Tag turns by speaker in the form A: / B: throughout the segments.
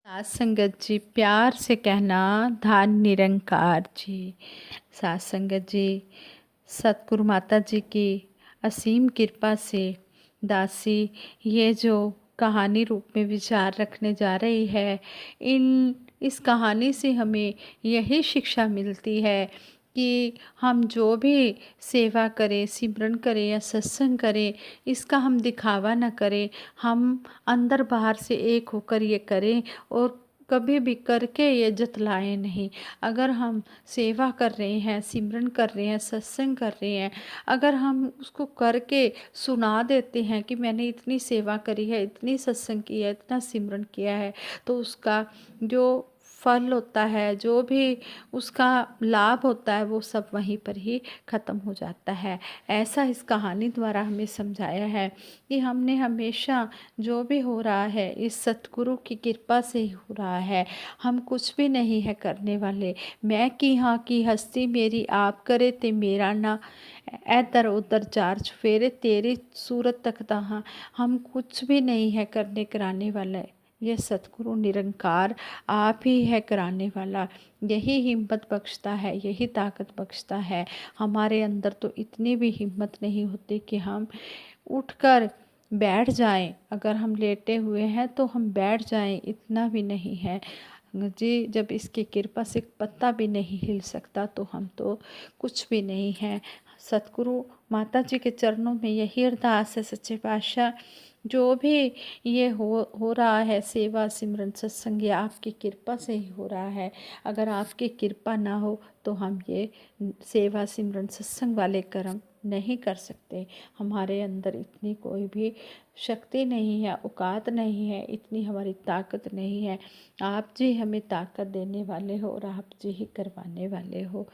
A: सात संगत जी, प्यार से कहना धान निरंकार जी। सात संगत जी, सतगुरु माता जी की असीम कृपा से दासी ये जो कहानी रूप में विचार रखने जा रही है, इस कहानी से हमें यही शिक्षा मिलती है कि हम जो भी सेवा करें, सिमरन करें या सत्संग करें, इसका हम दिखावा न करें। हम अंदर बाहर से एक होकर ये करें और कभी भी करके ये जतलाएं नहीं। अगर हम सेवा कर रहे हैं, सिमरन कर रहे हैं, सत्संग कर रहे हैं, अगर हम उसको करके सुना देते हैं कि मैंने इतनी सेवा करी है, इतनी सत्संग की है, इतना सिमरन किया है, तो उसका जो फल होता है, जो भी उसका लाभ होता है, वो सब वहीं पर ही ख़त्म हो जाता है। ऐसा इस कहानी द्वारा हमें समझाया है कि हमने हमेशा जो भी हो रहा है इस सतगुरु की कृपा से ही हो रहा है। हम कुछ भी नहीं है करने वाले। मैं की हाँ की हस्ती मेरी आप करे ते मेरा ना इधर उधर चार चुफेरे तेरी सूरत तक तहाँ। हम कुछ भी नहीं है करने कराने वाले। ये सतगुरु निरंकार आप ही है कराने वाला। यही हिम्मत बख्शता है, यही ताकत बख्शता है। हमारे अंदर तो इतनी भी हिम्मत नहीं होती कि हम उठकर बैठ जाएं। अगर हम लेटे हुए हैं तो हम बैठ जाएं, इतना भी नहीं है जी। जब इसकी कृपा से पत्ता भी नहीं हिल सकता तो हम तो कुछ भी नहीं है। सतगुरु माता जी के चरणों में यही अरदास है सच्चे पातशाह, जो भी ये हो रहा है सेवा सिमरन सत्संग, ये आपकी कृपा से ही हो रहा है। अगर आपकी कृपा ना हो तो हम ये सेवा सिमरन सत्संग वाले कर्म नहीं कर सकते। हमारे अंदर इतनी कोई भी शक्ति नहीं है, औकात नहीं है, इतनी हमारी ताकत नहीं है। आप जी हमें ताकत देने वाले हो और आप जी ही करवाने वाले हो।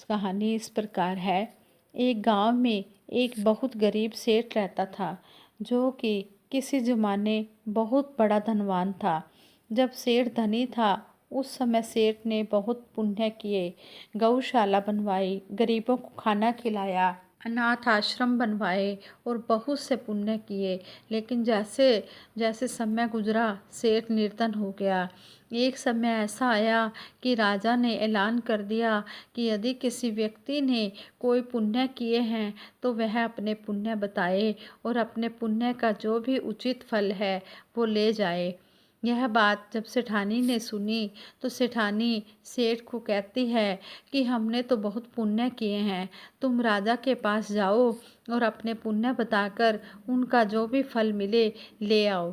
A: कहानी इस प्रकार है। एक गांव में एक बहुत गरीब सेठ रहता था, जो कि किसी ज़माने बहुत बड़ा धनवान था। जब सेठ धनी था उस समय सेठ ने बहुत पुण्य किए, गौशाला बनवाई, गरीबों को खाना खिलाया, अनाथ आश्रम बनवाए और बहुत से पुण्य किए। लेकिन जैसे जैसे समय गुजरा सेठ निर्धन हो गया। एक समय ऐसा आया कि राजा ने ऐलान कर दिया कि यदि किसी व्यक्ति ने कोई पुण्य किए हैं तो वह अपने पुण्य बताए और अपने पुण्य का जो भी उचित फल है वो ले जाए। यह बात जब सेठानी ने सुनी तो सेठानी सेठ को कहती है कि हमने तो बहुत पुण्य किए हैं, तुम राजा के पास जाओ और अपने पुण्य बताकर उनका जो भी फल मिले ले आओ।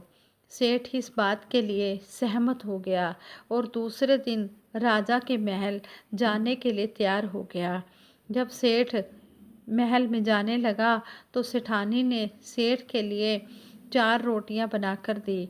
A: सेठ इस बात के लिए सहमत हो गया और दूसरे दिन राजा के महल जाने के लिए तैयार हो गया। जब सेठ महल में जाने लगा तो सेठानी ने सेठ के लिए 4 रोटियां बनाकर दी।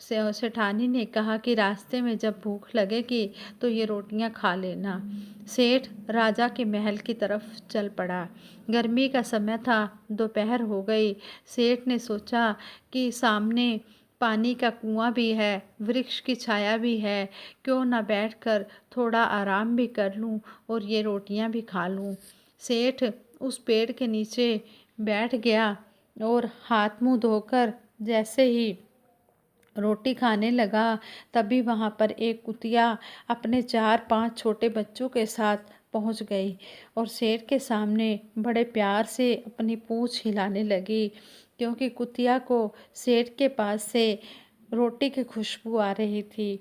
A: सेठानी ने कहा कि रास्ते में जब भूख लगेगी तो ये रोटियां खा लेना। सेठ राजा के महल की तरफ चल पड़ा। गर्मी का समय था, दोपहर हो गई। सेठ ने सोचा कि सामने पानी का कुआं भी है, वृक्ष की छाया भी है, क्यों ना बैठकर थोड़ा आराम भी कर लूं और ये रोटियां भी खा लूं। सेठ उस पेड़ के नीचे बैठ गया और हाथ मुंह धोकर जैसे ही रोटी खाने लगा तभी वहाँ पर एक कुतिया अपने 4-5 छोटे बच्चों के साथ पहुँच गई और शेर के सामने बड़े प्यार से अपनी पूँछ हिलाने लगी, क्योंकि कुतिया को शेर के पास से रोटी की खुशबू आ रही थी।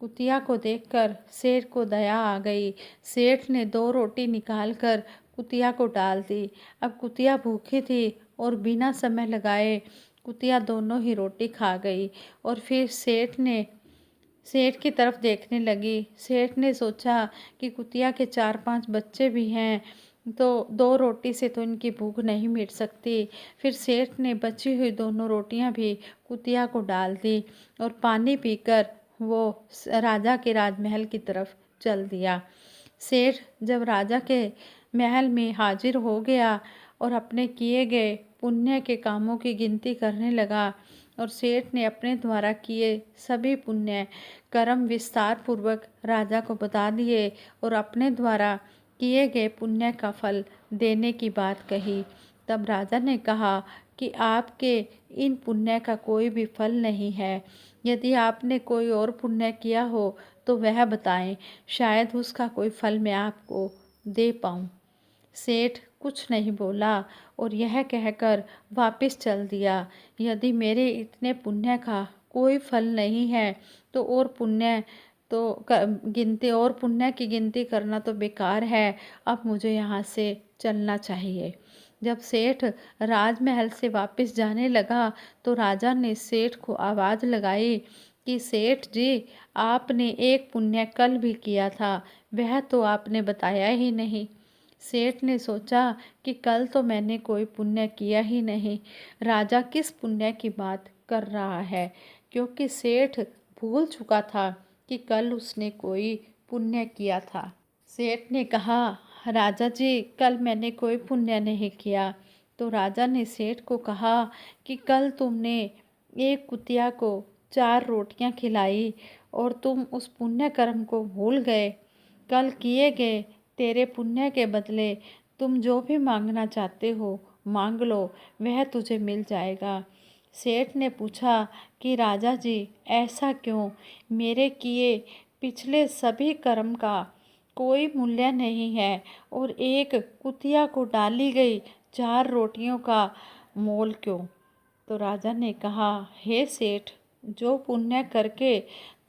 A: कुतिया को देखकर शेर को दया आ गई। सेठ ने 2 रोटी निकालकर कुतिया को डाल दी। अब कुतिया भूखी थी और बिना समय लगाए कुतिया दोनों ही रोटी खा गई और फिर सेठ की तरफ देखने लगी। सेठ ने सोचा कि कुतिया के 4-5 बच्चे भी हैं, तो 2 रोटी से तो इनकी भूख नहीं मिट सकती। फिर सेठ ने बची हुई दोनों रोटियां भी कुतिया को डाल दी और पानी पीकर वो राजा के राजमहल की तरफ चल दिया। सेठ जब राजा के महल में हाजिर हो गया और अपने किए गए पुण्य के कामों की गिनती करने लगा और सेठ ने अपने द्वारा किए सभी पुण्य कर्म विस्तार पूर्वक राजा को बता दिए और अपने द्वारा किए गए पुण्य का फल देने की बात कही। तब राजा ने कहा कि आपके इन पुण्य का कोई भी फल नहीं है, यदि आपने कोई और पुण्य किया हो तो वह बताएं, शायद उसका कोई फल मैं आपको दे पाऊँ। सेठ कुछ नहीं बोला और यह कहकर वापस चल दिया। यदि मेरे इतने पुण्य का कोई फल नहीं है तो और पुण्य की गिनती करना तो बेकार है। अब मुझे यहाँ से चलना चाहिए। जब सेठ राजमहल से वापस जाने लगा तो राजा ने सेठ को आवाज़ लगाई कि सेठ जी, आपने एक पुण्य कल भी किया था, वह तो आपने बताया ही नहीं। सेठ ने सोचा कि कल तो मैंने कोई पुण्य किया ही नहीं, राजा किस पुण्य की बात कर रहा है, क्योंकि सेठ भूल चुका था कि कल उसने कोई पुण्य किया था। सेठ ने कहा, राजा जी, कल मैंने कोई पुण्य नहीं किया। तो राजा ने सेठ को कहा कि कल तुमने एक कुतिया को 4 रोटियां खिलाई और तुम उस पुण्य कर्म को भूल गए। कल किए गए तेरे पुण्य के बदले तुम जो भी मांगना चाहते हो मांग लो, वह तुझे मिल जाएगा। सेठ ने पूछा कि राजा जी, ऐसा क्यों? मेरे किए पिछले सभी कर्म का कोई मूल्य नहीं है और एक कुतिया को डाली गई 4 रोटियों का मोल क्यों? तो राजा ने कहा, हे सेठ, जो पुण्य करके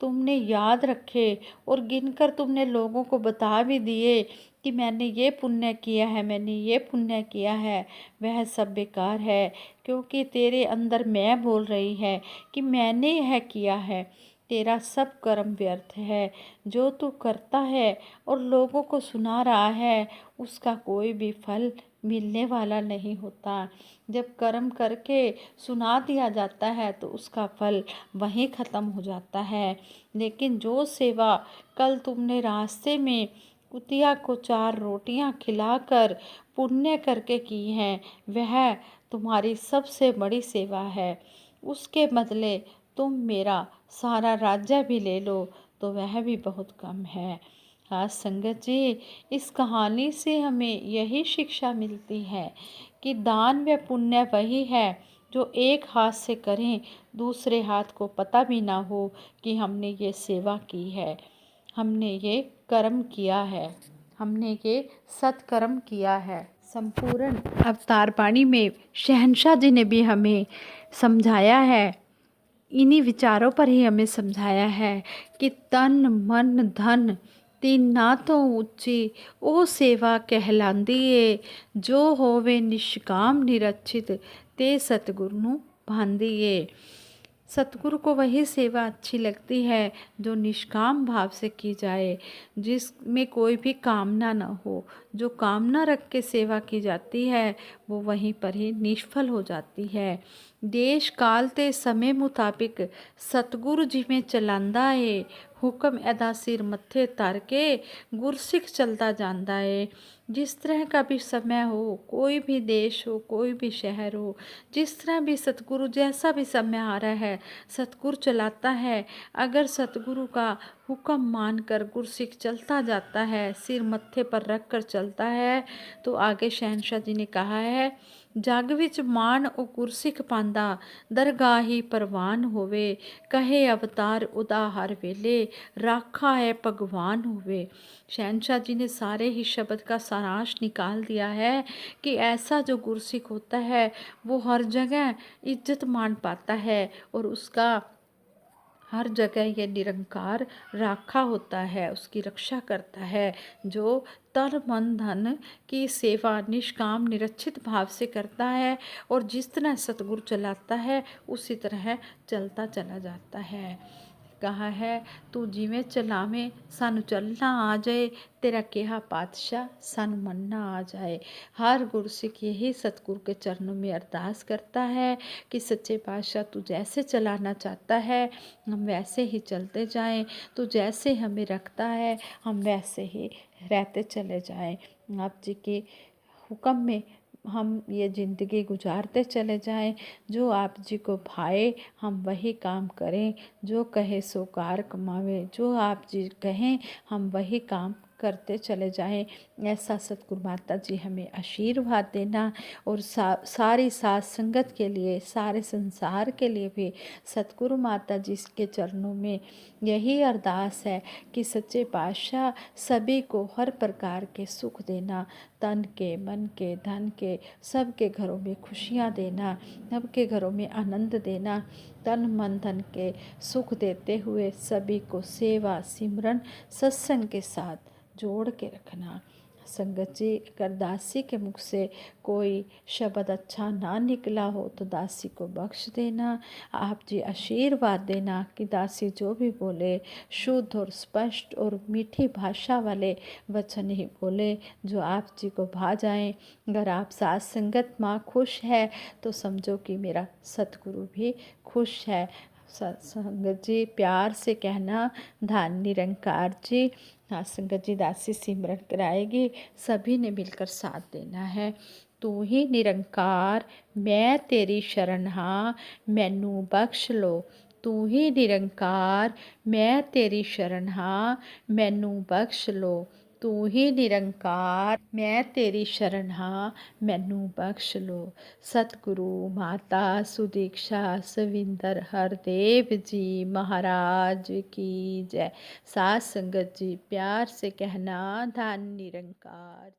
A: तुमने याद रखे और गिनकर तुमने लोगों को बता भी दिए कि मैंने ये पुण्य किया है, मैंने ये पुण्य किया है, वह सब बेकार है, क्योंकि तेरे अंदर मैं बोल रही है कि मैंने यह किया है। तेरा सब कर्म व्यर्थ है। जो तू करता है और लोगों को सुना रहा है, उसका कोई भी फल मिलने वाला नहीं होता। जब कर्म करके सुना दिया जाता है तो उसका फल वहीं ख़त्म हो जाता है। लेकिन जो सेवा कल तुमने रास्ते में कुतिया को 4 रोटियां खिलाकर पुण्य करके की हैं, वह तुम्हारी सबसे बड़ी सेवा है। उसके बदले तुम मेरा सारा राज्य भी ले लो तो वह भी बहुत कम है। हाँ संगत जी, इस कहानी से हमें यही शिक्षा मिलती है कि दान व पुण्य वही है जो एक हाथ से करें, दूसरे हाथ को पता भी ना हो कि हमने ये सेवा की है, हमने ये कर्म किया है, हमने ये सत्कर्म किया है। संपूर्ण अवतार बाणी में शहंशाह जी ने भी हमें समझाया है, इन्हीं विचारों पर ही हमें समझाया है कि तन मन धन तीन ना तो ऊंची ओ सेवा कहलांदी ਏ, जो होवे निष्काम निरक्षित ते सतगुरु ਨੂੰ भांदी ਏ। सतगुरु को वही सेवा अच्छी लगती है जो निष्काम भाव से की जाए, जिसमें कोई भी कामना न हो। जो कामना रख के सेवा की जाती है वो वहीं पर ही निष्फल हो जाती है। देश काल ते समय मुताबिक सतगुरु जिमें चलांदा है, हुक्म अदा सिर मत्थे तर के गुरसिख चलता जाता है। जिस तरह का भी समय हो, कोई भी देश हो, कोई भी शहर हो, जिस तरह भी सतगुरु जैसा भी समय आ रहा है सतगुरु चलाता है। अगर सतगुरु का हुक्म मानकर गुरसिख चलता जाता है, सिर मत्थे पर रख कर चलता है, तो आगे शहंशाह जी ने कहा है, जग विच मान ओ गुरसिख पांदा, दरगाही परवान होवे, कहे अवतार उदा हर वेले, राखा है भगवान होवे। शहंशाह जी ने सारे ही शब्द का सारांश निकाल दिया है कि ऐसा जो गुरसिख होता है वो हर जगह इज्जत मान पाता है और उसका हर जगह ये निरंकार राखा होता है, उसकी रक्षा करता है। जो तन मन धन की सेवा निष्काम निरक्षित भाव से करता है और जिस तरह सतगुरु चलाता है उसी तरह चलता चला जाता है। कहा है, तू जिमें चलावें सानू चलना आ जाए, तेरा केहा पातशाह सानू मनना आ जाए। हर गुरसिख यही सतगुरु के चरणों में अरदास करता है कि सच्चे पातशाह तू जैसे चलाना चाहता है हम वैसे ही चलते जाएं, तू जैसे हमें रखता है हम वैसे ही रहते चले जाएं। आप जी के हुक्म में हम ये ज़िंदगी गुजारते चले जाएं। जो आप जी को भाए हम वही काम करें, जो कहे सो कार कमावे, जो आप जी कहें हम वही काम करते चले जाएं। ऐसा सतगुरु माता जी हमें आशीर्वाद देना। और सारी साथ संगत के लिए, सारे संसार के लिए भी सतगुरु माता जी के चरणों में यही अरदास है कि सच्चे पातशाह सभी को हर प्रकार के सुख देना, तन के, मन के, धन के, सबके घरों में खुशियाँ देना, सबके घरों में आनंद देना, तन मन धन के सुख देते हुए सभी को सेवा सिमरन सत्संग के साथ जोड़ के रखना। संगत जी, अगर दासी के मुख से कोई शब्द अच्छा ना निकला हो तो दासी को बख्श देना। आप जी आशीर्वाद देना कि दासी जो भी बोले शुद्ध और स्पष्ट और मीठी भाषा वाले वचन ही बोले जो आप जी को भा जाएं। अगर आप साथ संगत माँ खुश है तो समझो कि मेरा सतगुरु भी खुश है। संगत जी प्यार से कहना, धन निरंकार जी। हाँ संगत जी, दासी सिमरन कराएगी, सभी ने मिलकर साथ देना है। तू ही निरंकार मैं तेरी शरण हाँ, मैनू बख्श लो। तू ही निरंकार मैं तेरी शरण हाँ, मैनू बख्श लो। तू ही निरंकार मैं तेरी शरण हाँ, मैनू बख्श लो। सतगुरु माता सुदीक्षा सविंदर हरदेव जी महाराज की जय। साथ संगत जी प्यार से कहना, धन निरंकार।